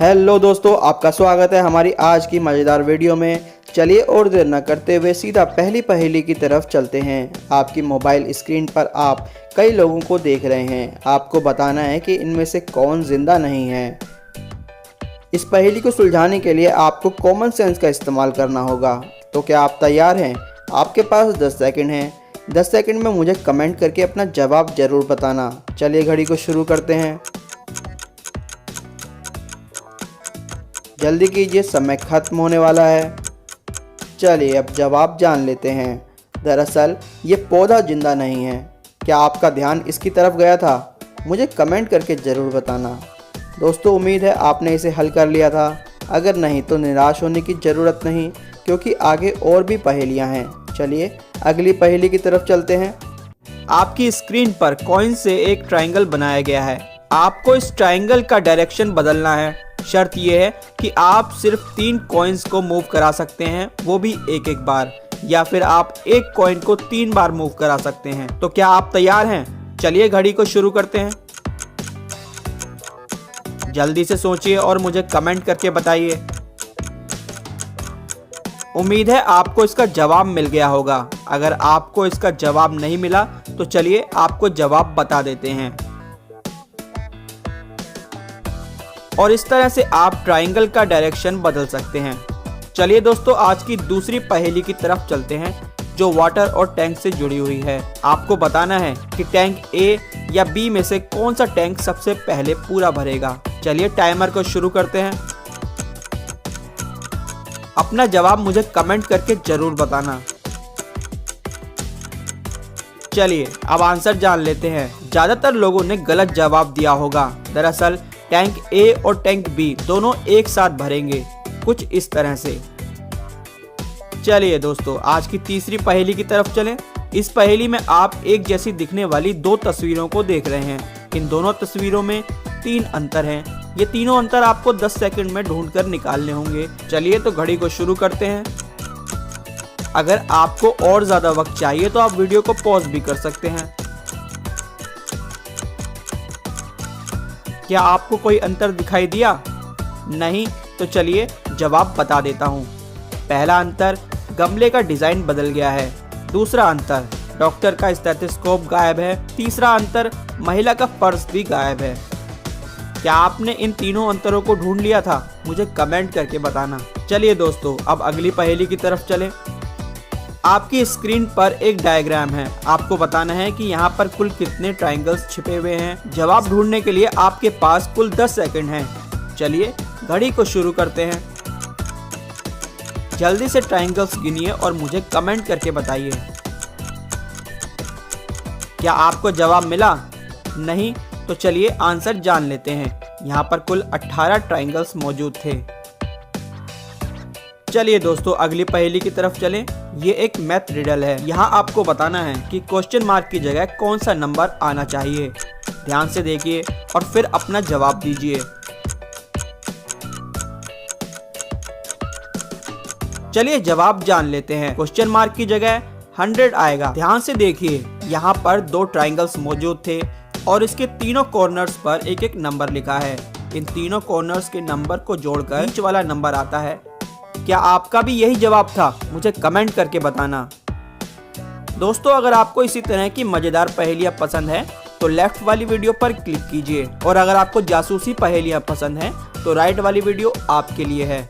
Hello दोस्तों, आपका स्वागत है हमारी आज की मज़ेदार वीडियो में। चलिए और देर न करते हुए सीधा पहली पहेली की तरफ चलते हैं। आपकी मोबाइल स्क्रीन पर आप कई लोगों को देख रहे हैं। आपको बताना है कि इनमें से कौन जिंदा नहीं है। इस पहेली को सुलझाने के लिए आपको कॉमन सेंस का इस्तेमाल करना होगा। तो क्या आप तैयार हैं? आपके पास 10 सेकंड हैं। 10 सेकंड में मुझे कमेंट करके अपना जवाब ज़रूर बताना। चलिए घड़ी को शुरू करते हैं। जल्दी कीजिए, समय खत्म होने वाला है। चलिए अब जवाब जान लेते हैं। दरअसल ये पौधा जिंदा नहीं है। क्या आपका ध्यान इसकी तरफ गया था? मुझे कमेंट करके ज़रूर बताना। दोस्तों, उम्मीद है आपने इसे हल कर लिया था। अगर नहीं तो निराश होने की ज़रूरत नहीं, क्योंकि आगे और भी पहेलियां हैं। चलिए अगली पहेली की तरफ चलते हैं। आपकी स्क्रीन पर कॉइन से एक ट्रायंगल बनाया गया है। आपको इस ट्रायंगल का डायरेक्शन बदलना है। शर्त यह है कि आप सिर्फ 3 कॉइन्स को मूव करा सकते हैं, वो भी एक एक बार, या फिर आप एक कॉइन को 3 बार मूव करा सकते हैं। तो क्या आप तैयार हैं? चलिए घड़ी को शुरू करते हैं। जल्दी से सोचिए और मुझे कमेंट करके बताइए। उम्मीद है आपको इसका जवाब मिल गया होगा। अगर आपको इसका जवाब नहीं मिला तो चलिए आपको जवाब बता देते हैं। और इस तरह से आप ट्रायंगल का डायरेक्शन बदल सकते हैं। चलिए दोस्तों, आज की दूसरी पहेली की तरफ चलते हैं, जो वाटर और टैंक से जुड़ी हुई है। आपको बताना है कि टैंक ए या बी में से कौन सा टैंक सबसे पहले पूरा भरेगा। चलिए टाइमर को शुरू करते हैं। अपना जवाब मुझे कमेंट करके जरूर बताना। चलिए अब आंसर जान लेते हैं। ज्यादातर लोगों ने गलत जवाब दिया होगा। दरअसल टैंक ए और टैंक बी दोनों एक साथ भरेंगे, कुछ इस तरह से। चलिए दोस्तों, आज की तीसरी पहेली की तरफ चलें। इस पहेली में आप एक जैसी दिखने वाली 2 तस्वीरों को देख रहे हैं। इन दोनों तस्वीरों में 3 अंतर हैं। ये तीनों अंतर आपको 10 सेकंड में ढूंढकर निकालने होंगे। चलिए तो घड़ी को शुरू करते हैं। अगर आपको और ज्यादा वक्त चाहिए तो आप वीडियो को पॉज भी कर सकते हैं। क्या आपको कोई अंतर दिखाई दिया? नहीं तो चलिए जवाब बता देता हूँ। पहला अंतर, गमले का डिजाइन बदल गया है। दूसरा अंतर, डॉक्टर का स्टेथोस्कोप गायब है। तीसरा अंतर, महिला का पर्स भी गायब है। क्या आपने इन तीनों अंतरों को ढूंढ लिया था? मुझे कमेंट करके बताना। चलिए दोस्तों, अब अगली पहेली की तरफ चलें। आपकी स्क्रीन पर एक डायग्राम है। आपको बताना है कि यहाँ पर कुल कितने ट्रायंगल्स छिपे हुए हैं। जवाब ढूंढने के लिए आपके पास कुल 10 सेकंड हैं। चलिए घड़ी को शुरू करते हैं। जल्दी से ट्रायंगल्स गिनिए और मुझे कमेंट करके बताइए। क्या आपको जवाब मिला? नहीं तो चलिए आंसर जान लेते हैं। यहाँ पर कुल 18 ट्रायंगल्स मौजूद थे। चलिए दोस्तों, अगली पहेली की तरफ चलें। ये एक मैथ रिडल है। यहाँ आपको बताना है कि क्वेश्चन मार्क की जगह कौन सा नंबर आना चाहिए। ध्यान से देखिए और फिर अपना जवाब दीजिए। चलिए जवाब जान लेते हैं। क्वेश्चन मार्क की जगह 100 आएगा। ध्यान से देखिए, यहाँ पर 2 ट्रायंगल्स मौजूद थे और इसके तीनों कॉर्नर्स पर एक एक नंबर लिखा है। इन तीनों कॉर्नर्स के नंबर को जोड़कर बीच वाला नंबर आता है। क्या आपका भी यही जवाब था? मुझे कमेंट करके बताना। दोस्तों, अगर आपको इसी तरह की मजेदार पहेलियां पसंद है तो लेफ्ट वाली वीडियो पर क्लिक कीजिए, और अगर आपको जासूसी पहेलियां पसंद है तो राइट वाली वीडियो आपके लिए है।